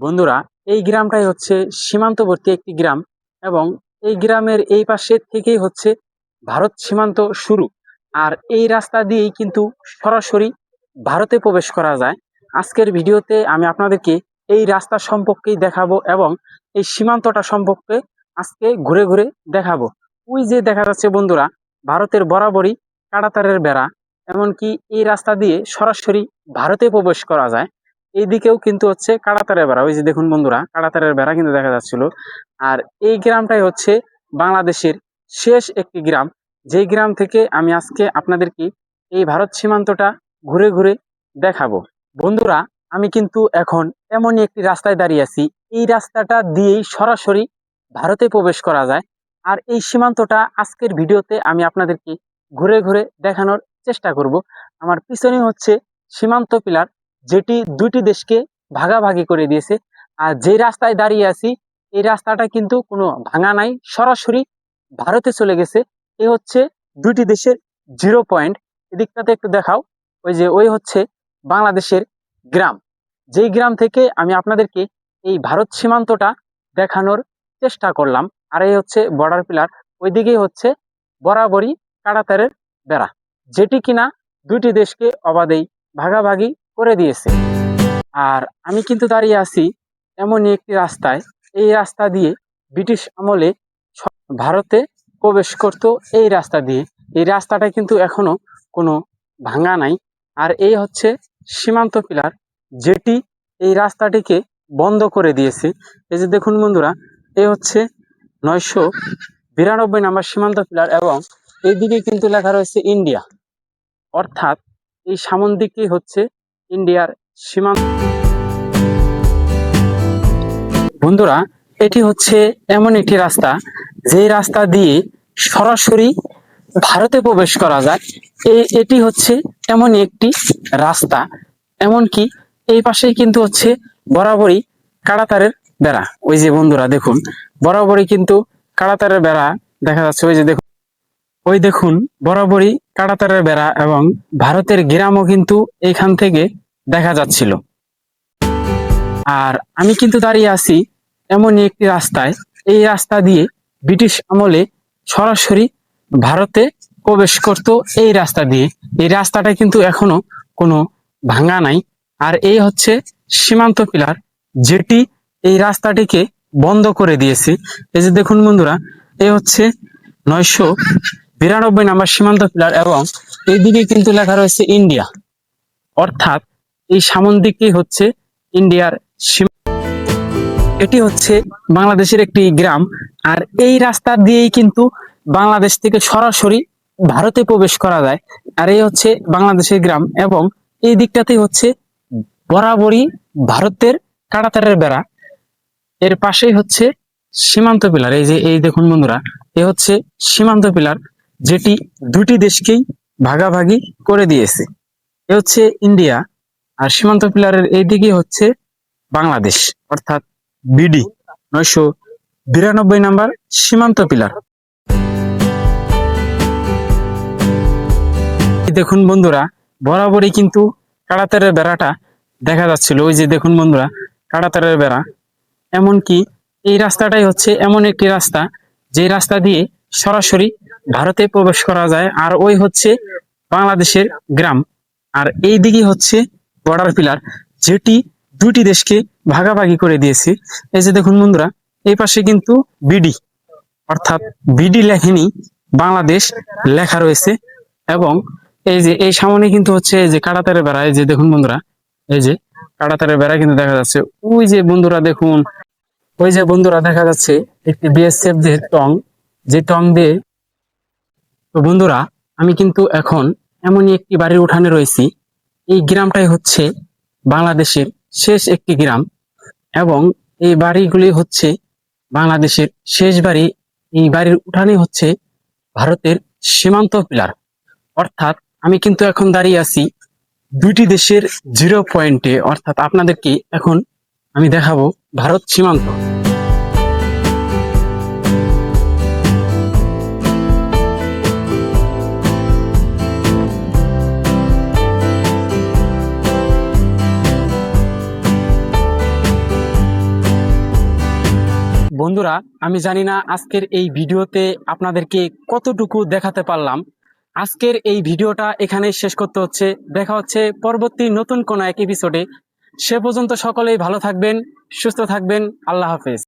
বন্ধুরা, এই গ্রামটাই হচ্ছে সীমান্তবর্তী একটি গ্রাম এবং এই গ্রামের এই পাশে থেকেই হচ্ছে ভারত সীমান্ত শুরু। আর এই রাস্তা দিয়েই কিন্তু সরাসরি ভারতে প্রবেশ করা যায়। আজকের ভিডিওতে আমি আপনাদেরকে এই রাস্তা সম্পর্কেই দেখাবো এবং এই সীমান্তটা সম্পর্কে আজকে ঘুরে ঘুরে দেখাবো। ওই যে দেখা যাচ্ছে বন্ধুরা, ভারতের বরাবরই কাঁটাতারের বেড়া, এমনকি এই রাস্তা দিয়ে সরাসরি ভারতে প্রবেশ করা যায়। এইদিকেও কিন্তু হচ্ছে কাঁটাতারের বেড়া, ওই যে দেখুন বন্ধুরা, কাঁটাতারের বেড়া কিন্তু দেখা যাচ্ছিল। আর এই গ্রামটাই হচ্ছে বাংলাদেশের শেষ একটি গ্রাম, যেই গ্রাম থেকে আমি আজকে আপনাদেরকে এই ভারত সীমান্তটা ঘুরে ঘুরে দেখাবো। বন্ধুরা, আমি কিন্তু এখন এমনই একটি রাস্তায় দাঁড়িয়ে আছি। এই রাস্তাটা দিয়েই সরাসরি ভারতে প্রবেশ করা যায়। আর এই সীমান্তটা আজকের ভিডিওতে আমি আপনাদেরকে ঘুরে ঘুরে দেখানোর চেষ্টা করব। আমার পিছনে হচ্ছে সীমান্ত পিলার, যেটি দুইটি দেশকে ভাগাভাগি করে দিয়েছে। আর যে রাস্তায় দাঁড়িয়ে আছি, এই রাস্তাটা কিন্তু কোনো ভাঙা নাই, সরাসরি ভারতে চলে গেছে। এ হচ্ছে দুইটি দেশের জিরো পয়েন্ট। এদিকটাতে একটু দেখাও, ওই যে ওই হচ্ছে বাংলাদেশের গ্রাম, যেই গ্রাম থেকে আমি আপনাদেরকে এই ভারত সীমান্তটা দেখানোর চেষ্টা করলাম। আর এই হচ্ছে বর্ডার পিলার, ওইদিকেই হচ্ছে বরাবরই কাঁটাতারের বেড়া, যেটি কিনা দুইটি দেশকে অবাধেই ভাগাভাগি করে দিয়েছে। আর আমি কিন্তু দাঁড়িয়ে আছি এমনই একটি রাস্তায়, এই রাস্তা দিয়ে ব্রিটিশ আমলে ভারতে প্রবেশ করত। এই রাস্তা দিয়ে, এই রাস্তাটা কিন্তু এখনো কোনো ভাঙা নাই। আর এই হচ্ছে সীমান্ত পিলার, যেটি এই রাস্তাটিকে বন্ধ করে দিয়েছে। এই যে দেখুন বন্ধুরা, এই হচ্ছে 992 নাম্বার সীমান্ত পিলার এবং এইদিকে কিন্তু লেখা রয়েছে ইন্ডিয়া, অর্থাৎ এই সামন দিকই হচ্ছে ইন্ডিয়ার সীমান্ত। বন্ধুরা, এটি হচ্ছে এমন একটি রাস্তা, যে রাস্তা দিয়ে সরাসরি ভারতে প্রবেশ করা যায়। এটি হচ্ছে এমন একটি রাস্তা, এমনকি এই পাশেই কিন্তু হচ্ছে বরাবরই কাঁটাতারের বেড়া। ওই যে বন্ধুরা দেখুন, বরাবরই কিন্তু কাঁটাতারের বেড়া দেখা যাচ্ছে। ওই যে দেখুন, ওই দেখুন বরাবরই কাঁটাতারের বেড়া এবং ভারতের গ্রামও কিন্তু এখান থেকে দেখা যাচ্ছিল। আর আমি কিন্তু দাঁড়িয়ে আছি এমনই একটি রাস্তায়, এই রাস্তা দিয়ে ব্রিটিশ আমলে সরাসরি ভারতে প্রবেশ করত। এই রাস্তা দিয়ে, এই রাস্তাটা কিন্তু এখনো কোনো ভাঙা নাই। আর এই হচ্ছে সীমান্ত পিলার, যেটি এই রাস্তাটিকে বন্ধ করে দিয়েছে। এই যে দেখুন বন্ধুরা, এই হচ্ছে 992 নাম্বার সীমান্ত পিলার এবং এইদিকে কিন্তু লেখা রয়েছে ইন্ডিয়া, অর্থাৎ এই সামন দিকেই হচ্ছে ইন্ডিয়ার। এটি হচ্ছে বাংলাদেশের একটি গ্রাম। আর এই রাস্তা দিয়েই কিন্তু বাংলাদেশ থেকে সরাসরি ভারতে প্রবেশ করা যায়। আর এই হচ্ছে বাংলাদেশের গ্রাম এবং এই দিকটাতেই হচ্ছে বরাবরই ভারতের কাঁটাতারের বেড়া। এর পাশেই হচ্ছে সীমান্ত পিলার। এই যে এই দেখুন বন্ধুরা, এ হচ্ছে সীমান্ত পিলার, যেটি দুটি দেশকেই ভাগাভাগি করে দিয়েছে। এ হচ্ছে ইন্ডিয়া, আর সীমান্ত পিলারের এই দিকে হচ্ছে বাংলাদেশ, অর্থাৎ বিডি 992 নাম্বার সীমান্ত পিলার। দেখুন বন্ধুরা, বরাবরই কিন্তু কাঁটাতারের বেড়াটা দেখা যাচ্ছিল। ওই যে দেখুন বন্ধুরা, কাঁটাতারের বেড়া। এমনকি এই রাস্তাটাই হচ্ছে এমন একটি রাস্তা, যে রাস্তা দিয়ে সরাসরি ভারতে প্রবেশ করা যায়। আর ওই হচ্ছে বাংলাদেশের গ্রাম, আর এই দিকে হচ্ছে বর্ডার পিলার, যেটি দুইটি দেশকে ভাগাভাগি করে দিয়েছে। এই যে দেখুন বন্ধুরা, এই পাশে কিন্তু বিডি, অর্থাৎ বিডি লেখেনি, বাংলাদেশ লেখা রয়েছে। এবং এই যে এই সামনে কিন্তু হচ্ছে যে কাঁটাতারের বেড়া। এই যে দেখুন বন্ধুরা, এই যে কাঁটাতারের বেড়া কিন্তু দেখা যাচ্ছে। ওই যে বন্ধুরা দেখুন, ওই যে বন্ধুরা দেখা যাচ্ছে একটি বিএসএফ যে টং, যে টং দিয়ে। তো বন্ধুরা, আমি কিন্তু এখন এমনই একটি বাড়ির উঠানে রয়েছি। এই গ্রামটাই হচ্ছে বাংলাদেশের শেষ একটি গ্রাম এবং এই বাড়িগুলি হচ্ছে বাংলাদেশের শেষ বাড়ি। এই বাড়ির উঠানে হচ্ছে ভারতের সীমান্ত পিলার, অর্থাৎ আমি কিন্তু এখন দাঁড়িয়ে আছি দুইটি দেশের জিরো পয়েন্টে। অর্থাৎ আপনাদেরকে এখন আমি দেখাবো ভারত সীমান্ত। বন্ধুরা, আমি জানি না আজকের এই ভিডিওতে আপনাদেরকে কতটুকু দেখাতে পারলাম। আজকের এই ভিডিওটা এখানেই শেষ করতে হচ্ছে। দেখা হচ্ছে পরবর্তী নতুন কোনো এক এপিসোডে। সে পর্যন্ত সকলেই ভালো থাকবেন, সুস্থ থাকবেন। আল্লাহ হাফেজ।